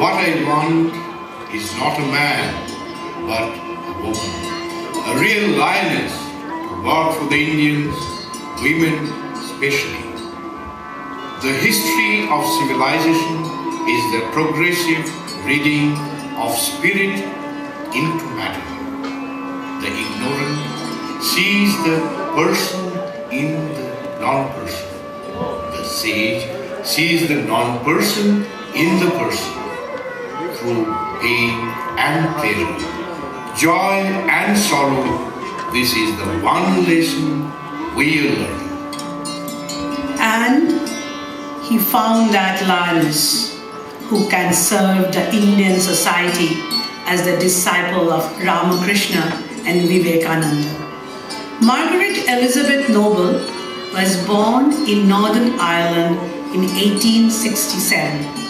what I want is not a man, but a woman. A real lioness to work for the Indians, women especially. The history of civilization is the progressive reading of spirit into matter. The ignorant sees the person in the non-person. The sage sees the non-person in the person. Through pain and pleasure, joy and sorrow, this is the one lesson we are learning. And he found that lioness who can serve the Indian society as the disciple of Ramakrishna and Vivekananda. Margaret Elizabeth Noble was born in Northern Ireland in 1867.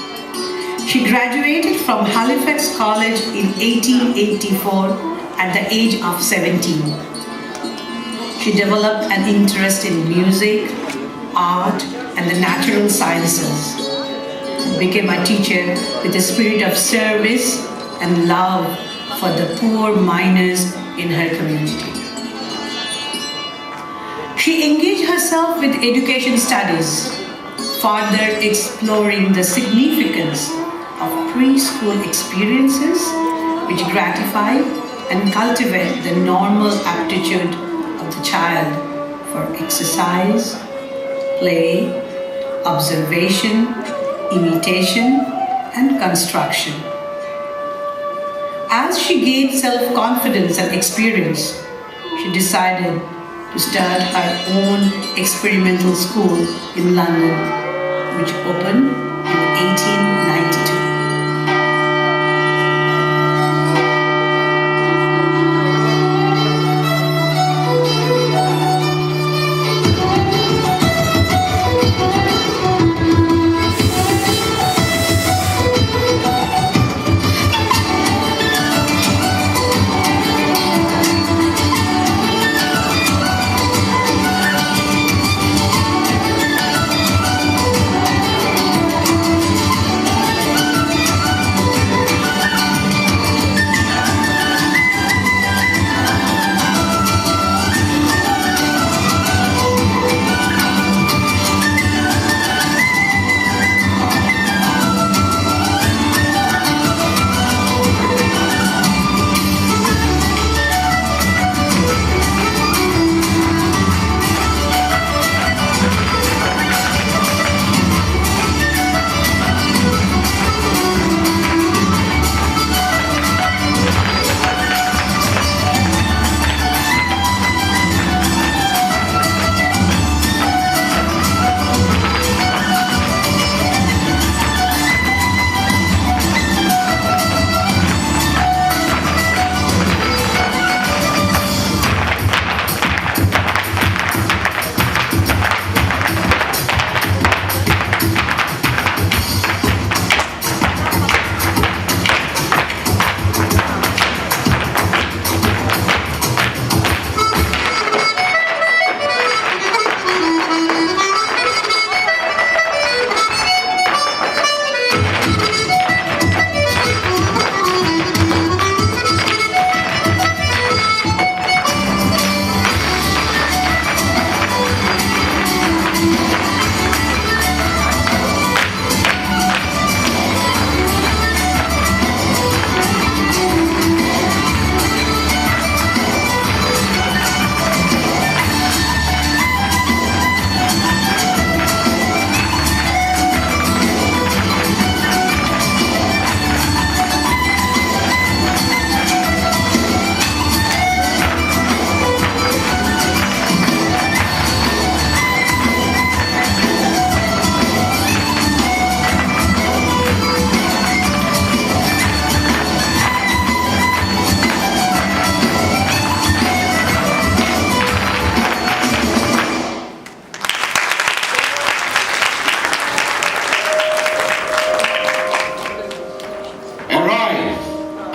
She graduated from Halifax College in 1884 at the age of 17. She developed an interest in music, art, and the natural sciences. Became a teacher with a spirit of service and love for the poor miners in her community. She engaged herself with education studies, further exploring the significance of preschool experiences which gratify and cultivate the normal aptitude of the child for exercise, play, observation, imitation, and construction. As she gained self-confidence and experience, she decided to start her own experimental school in London, which opened in 1892.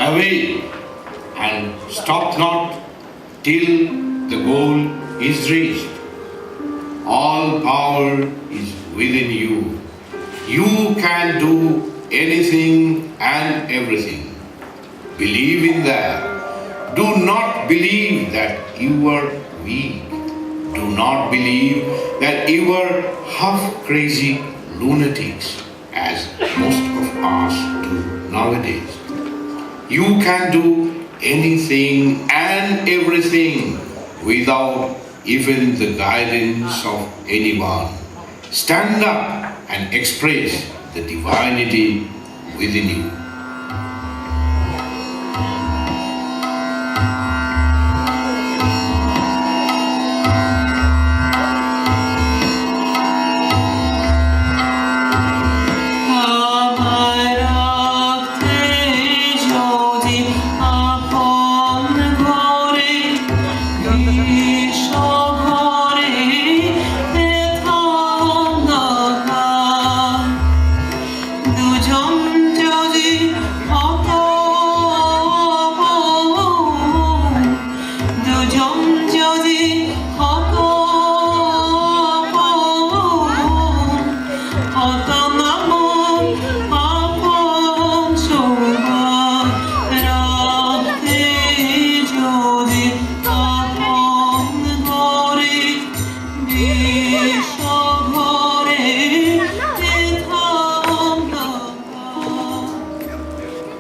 away and stop not till the goal is reached. All power is within you. You can do anything and everything. Believe in that. Do not believe that you are weak. Do not believe that you are half-crazy lunatics, as most of us do nowadays. You can do anything and everything without even the guidance of anyone. Stand up and express the divinity within you.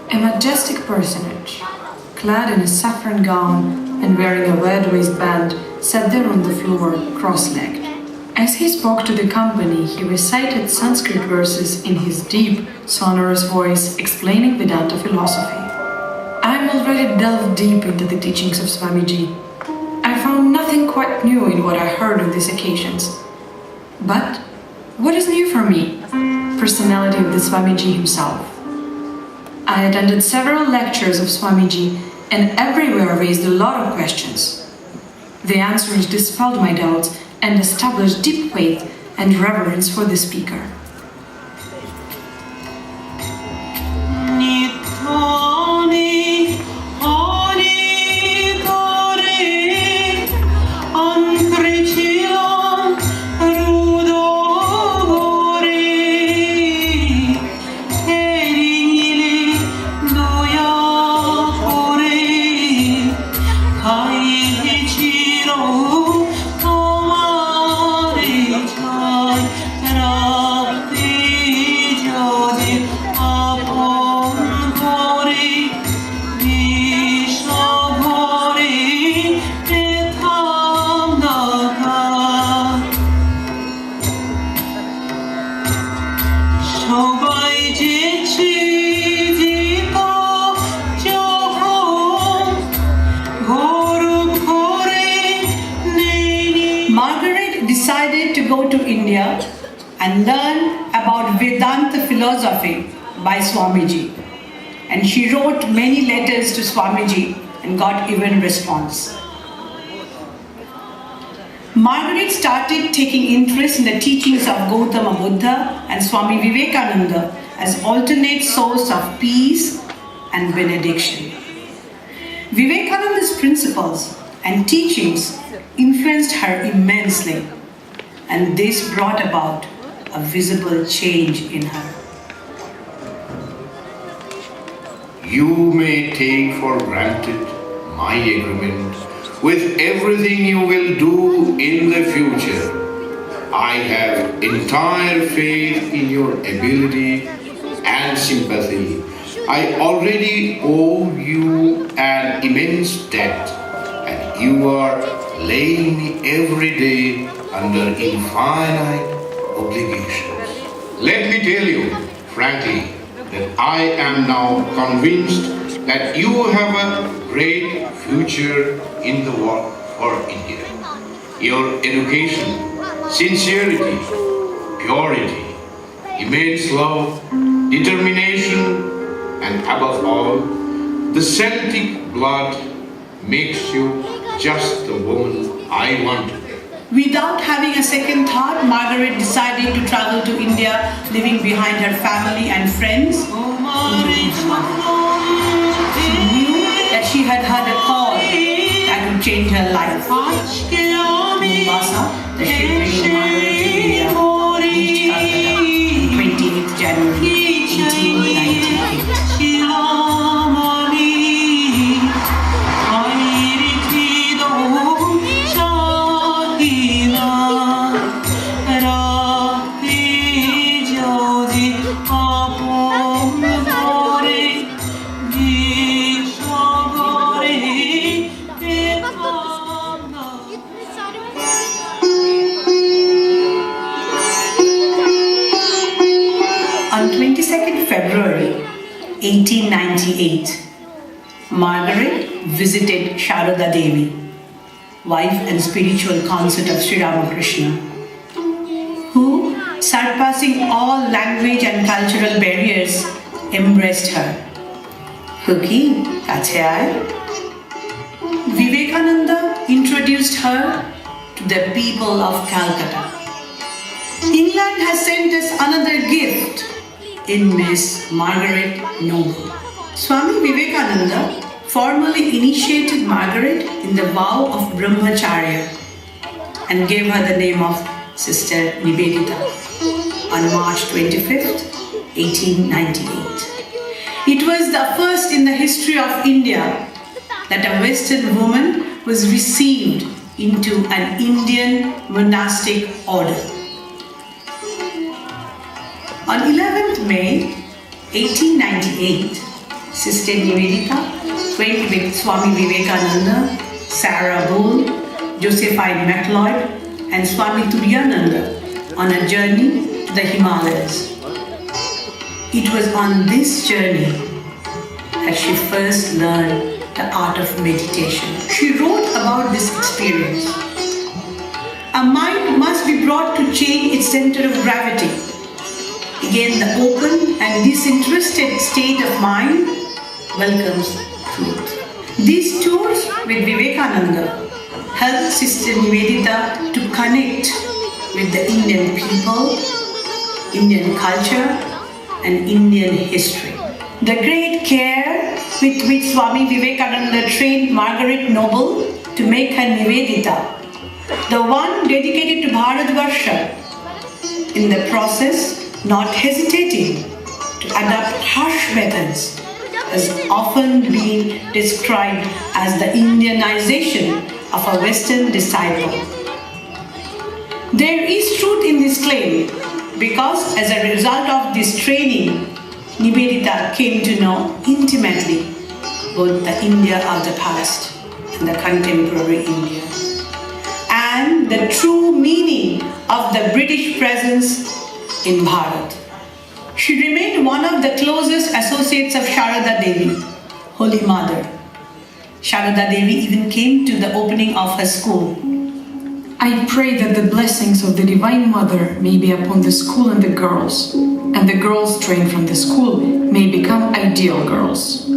A majestic personage, clad in a saffron gown and wearing a red waistband, sat there on the floor, cross-legged. As he spoke to the company, he recited Sanskrit verses in his deep, sonorous voice, explaining Vedanta philosophy. I'm already delved deep into the teachings of Swamiji. I found nothing quite new in what I heard on these occasions. But what is new for me? Personality of the Swamiji himself. I attended several lectures of Swamiji and everywhere raised a lot of questions. The answers dispelled my doubts and established deep faith and reverence for the speaker. Margaret decided to go to India and learn about Vedanta philosophy by Swamiji. And she wrote many letters to Swamiji and got even response. Margaret started taking interest in the teachings of Gautama Buddha and Swami Vivekananda as alternate source of peace and benediction. Vivekananda's principles and teachings influenced her immensely, and this brought about a visible change in her. You may take for granted my agreement with everything you will do in the future. I have entire faith in your ability and sympathy. I already owe you an immense debt, and you are laying me every day under infinite obligations. Let me tell you frankly that I am now convinced that you have a great future in the world for India. Your education, sincerity, purity, immense love, determination, and above all, the Celtic blood makes you just the woman I want to be. Without having a second thought, Margaret decided to travel to India, leaving behind her family and friends. She knew that she had had a call that would change her life. Mombasa, the ship bringing Margaret to India, reached Calcutta on 28th January 18 On 22nd February 1898, Margaret visited Sharada Devi, wife and spiritual consort of Sri Ramakrishna, who, surpassing all language and cultural barriers, embraced her. Huki, kache aaye. Vivekananda introduced her to the people of Calcutta. England has sent us another gift in Miss Margaret Noble. Swami Vivekananda formally initiated Margaret in the vow of Brahmacharya and gave her the name of Sister Nivedita on March 25th, 1898. It was the first in the history of India that a Western woman was received into an Indian monastic order. On 11th May 1898, Sister Nivedita went with Swami Vivekananda, Sarah Bull, Josephine MacLeod, and Swami Turiyananda on a journey to the Himalayas. It was on this journey that she first learned the art of meditation. She wrote about this experience. A mind must be brought to change its center of gravity. Again, the open and disinterested state of mind welcomes truth. These tours with Vivekananda helped Sister Nivedita to connect with the Indian people, Indian culture, and Indian history. The great care with which Swami Vivekananda trained Margaret Noble to make her Nivedita, the one dedicated to Bharatvarsha, in the process not hesitating to adopt harsh methods, has often been described as the Indianization of a Western disciple. There is truth in this claim because as a result of this training, Nivedita came to know intimately both the India of the past and the contemporary India, and the true meaning of the British presence in Bharat. She remained one of the closest associates of Sharada Devi, Holy Mother. Sharada Devi even came to the opening of her school. I pray that the blessings of the Divine Mother may be upon the school and the girls, and the girls trained from the school may become ideal girls.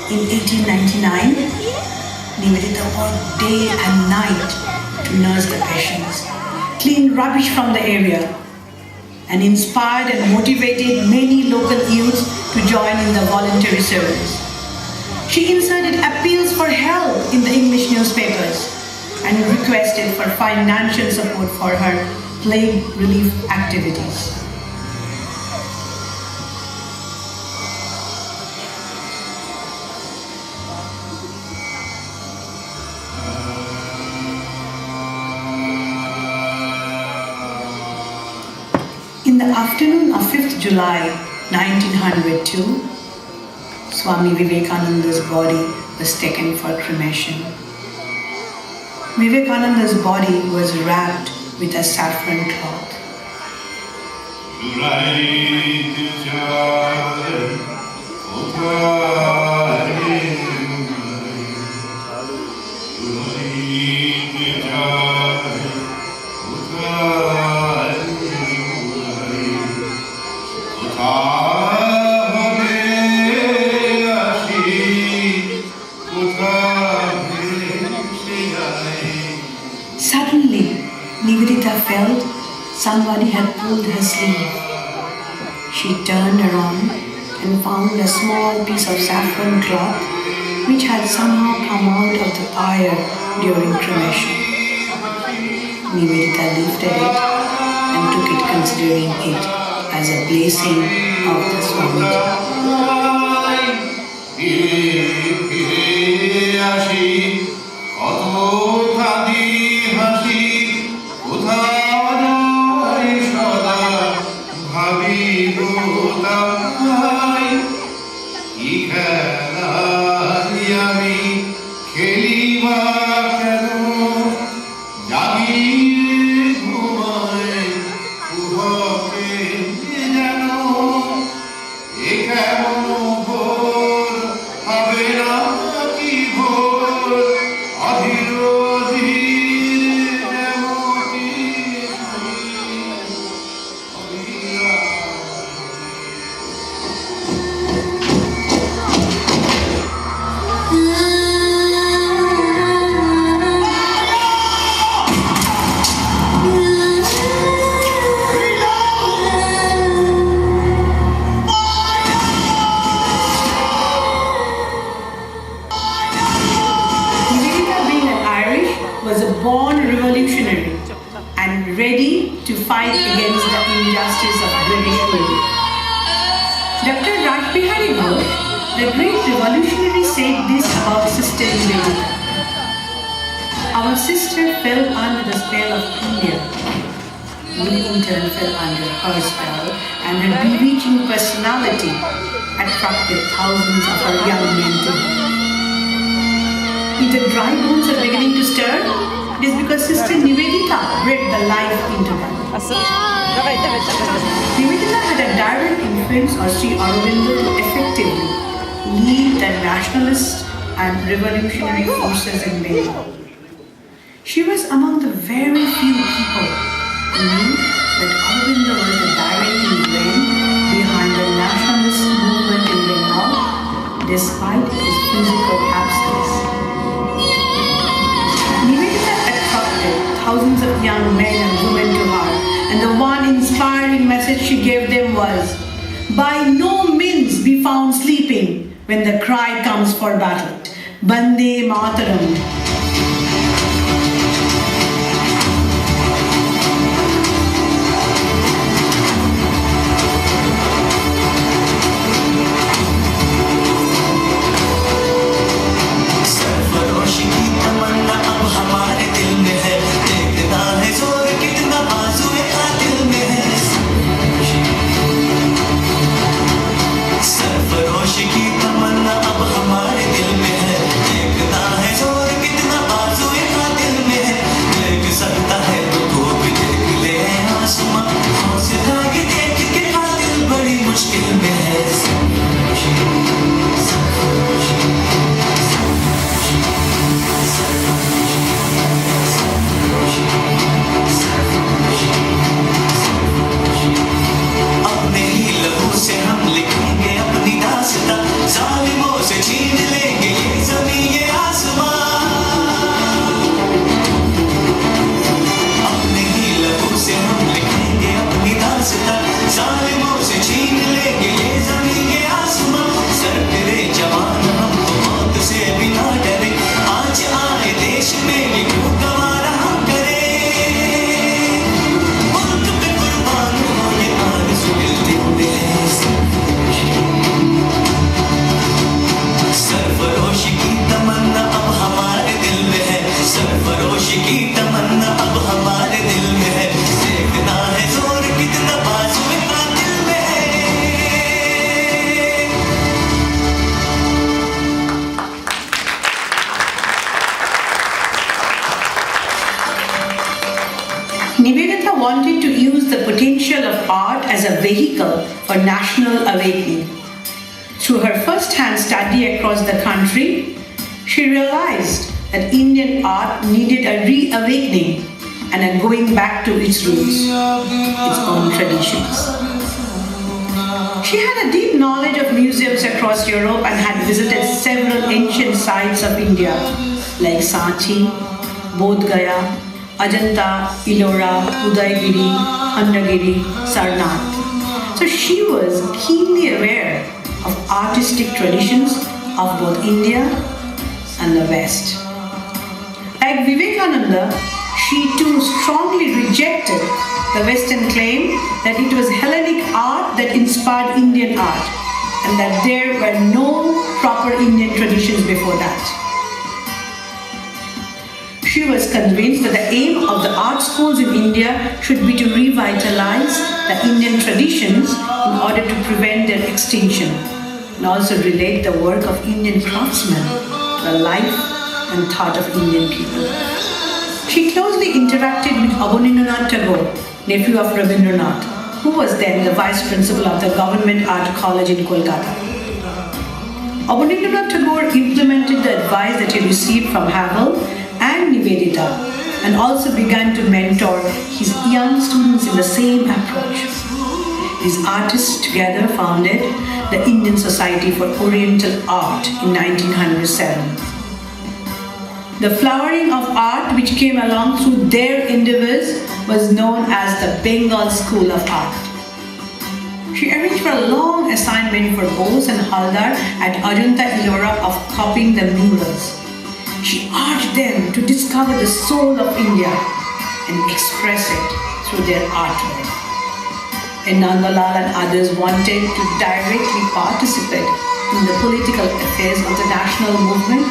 In 1899, Nivedita worked day and night to nurse the patients, clean rubbish from the area, and inspired and motivated many local youths to join in the voluntary service. She inserted appeals for help in the English newspapers and requested for financial support for her plague relief activities. In the afternoon of 5th July 1902, Swami Vivekananda's body was taken for cremation. Vivekananda's body was wrapped with a saffron cloth. Suddenly, Nivedita felt somebody had pulled her sleeve. She turned around and found a small piece of saffron cloth which had somehow come out of the pyre during cremation. Nivedita lifted it and took it, considering it as a blessing of the Swamiji. Was a born revolutionary and ready to fight against the injustice of British rule. Dr. Rajbihari Ghosh, the great revolutionary, said this about Sister Nivedita. Our sister fell under the spell of India. We in turn fell under her spell, and her bewitching personality attracted thousands of our young men to her. If the dry bones are beginning to stir, it is because Sister Nivedita breathed the life into them. Nivedita had a direct influence on Sri Aurobindo to effectively lead the nationalist and revolutionary forces in Bengal. She was among the very few people who knew that Aurobindo was the directing brain behind the nationalist movement in Bengal, despite his physical absence. Nivedita attracted thousands of young men and women to her, and the one inspiring message she gave them was, "By no means be found sleeping when the cry comes for battle. Bande Mataram." Sarfarosh की तमन्ना अब हमारे दिल में है, देखता है जोर कितना wanted to use the potential of art as a vehicle for national awakening. Through her first-hand study across the country, she realized that Indian art needed a reawakening and a going back to its roots, its own traditions. She had a deep knowledge of museums across Europe and had visited several ancient sites of India like Sanchi, Bodh Gaya, Ajanta, Ellora, Udaygiri, Khandagiri, Sarnath. So she was keenly aware of artistic traditions of both India and the West. Like Vivekananda, she too strongly rejected the Western claim that it was Hellenic art that inspired Indian art and that there were no proper Indian traditions before that. She was convinced that the aim of the art schools in India should be to revitalize the Indian traditions in order to prevent their extinction and also relate the work of Indian craftsmen to the life and thought of Indian people. She closely interacted with Abanindranath Tagore, nephew of Rabindranath, who was then the vice principal of the Government Art College in Kolkata. Abanindranath Tagore implemented the advice that he received from Havel and Nivedita and also began to mentor his young students in the same approach. These artists together founded the Indian Society for Oriental Art in 1907. The flowering of art which came along through their endeavors was known as the Bengal School of Art. She arranged for a long assignment for Bose and Haldar at Ajanta Ellora of copying the murals. She urged them to discover the soul of India and express it through their artwork. And Nandalal and others wanted to directly participate in the political affairs of the national movement.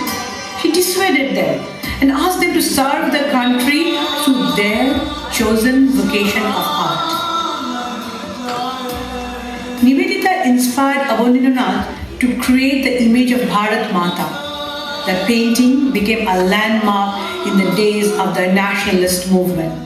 She dissuaded them and asked them to serve the country through their chosen vocation of art. Nivedita inspired Abanindranath to create the image of Bharat Mata. The painting became a landmark in the days of the nationalist movement.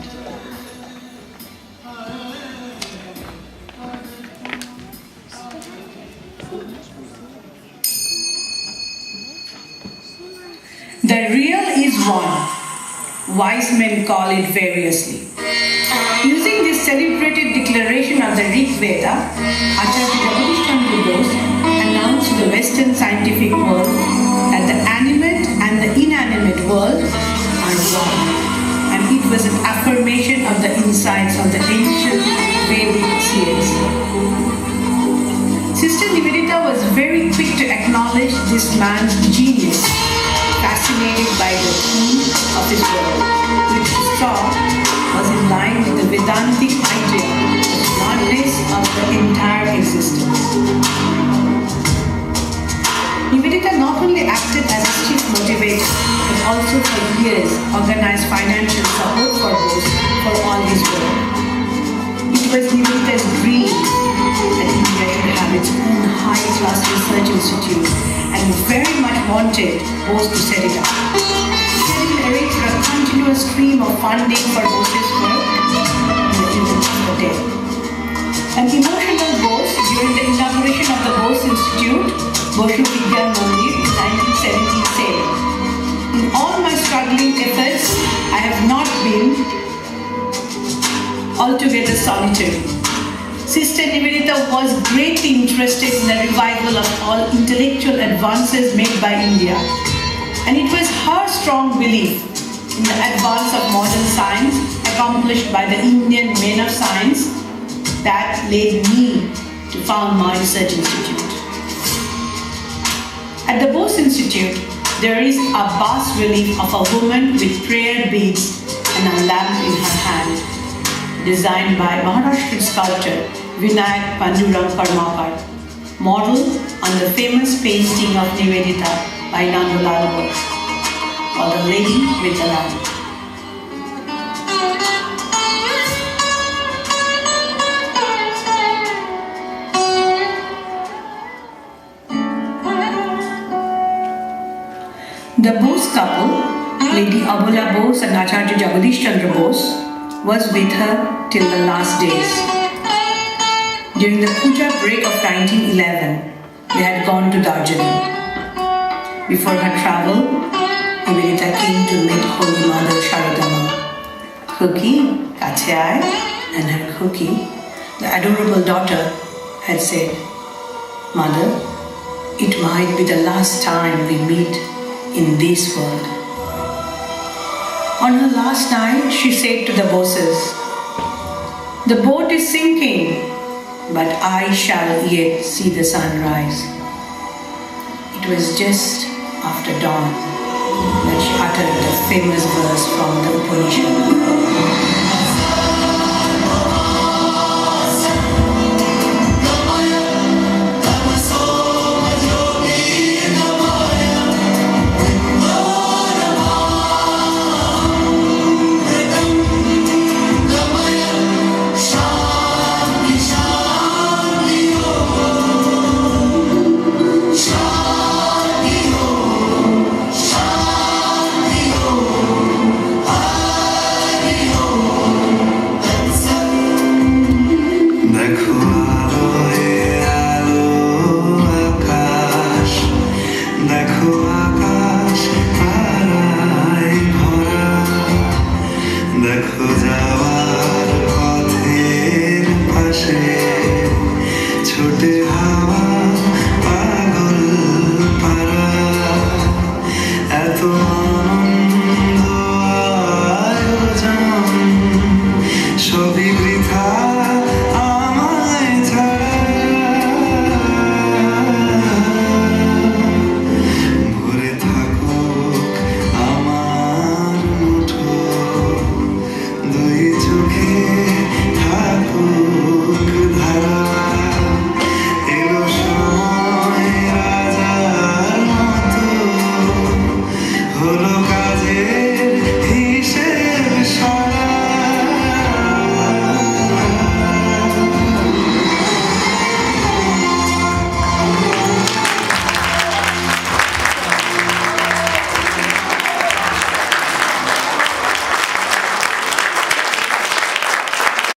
The real is one. Wise men call it variously. Using this celebrated declaration of the Rig Veda, Acharya Jagadish Chandra Bose announced to the Western scientific world that the animate and the inanimate world are one. And it was an affirmation of the insights of the ancient Vedic seers. Sister Nivedita was very quick to acknowledge this man's genius, fascinated by the theme of his work, which she saw was in line with the Vedantic idea of the oneness of the entire existence. Nivedita not only acted as a chief motivator, but also for years organized financial support for Bose for all his work. It was Nivedita's dream that India should have its own high-class research institute and very much wanted Bose to set it up. She had arranged for a continuous stream of funding for Bose's work in the day. An emotional Bose during the inauguration of the Bose Institute, Boshu Vigyan Mandir in 1970 said, "In all my struggling efforts, I have not been altogether solitary. Sister Nivedita was greatly interested in the revival of all intellectual advances made by India, and it was her strong belief in the advance of modern science accomplished by the Indian men of science that led me to found my research institute." At the Bose Institute, there is a bas relief of a woman with prayer beads and a lamp in her hand, designed by Maharashtrian sculptor Vinayak Panduram Karmakar, modeled on the famous painting of Nivedita by Nandalal Bose, called The Lady with the Lamp. The Bose couple, Lady Abula Bose and Acharya Jagadish Chandra Bose, was with her till the last days. During the Puja break of 1911, they had gone to Darjeeling. Before her travel, Nivedita came to meet Holy Mother Sharadama. Kuki, kache aaye, and her Kuki, the adorable daughter, had said, Mother, it might be the last time we meet in this world. On her last night, she said to the bosses, the boat is sinking, but I shall yet see the sunrise. It was just after dawn that she uttered the famous verse from the Upanishad. छोटे हवा पागल पारा एत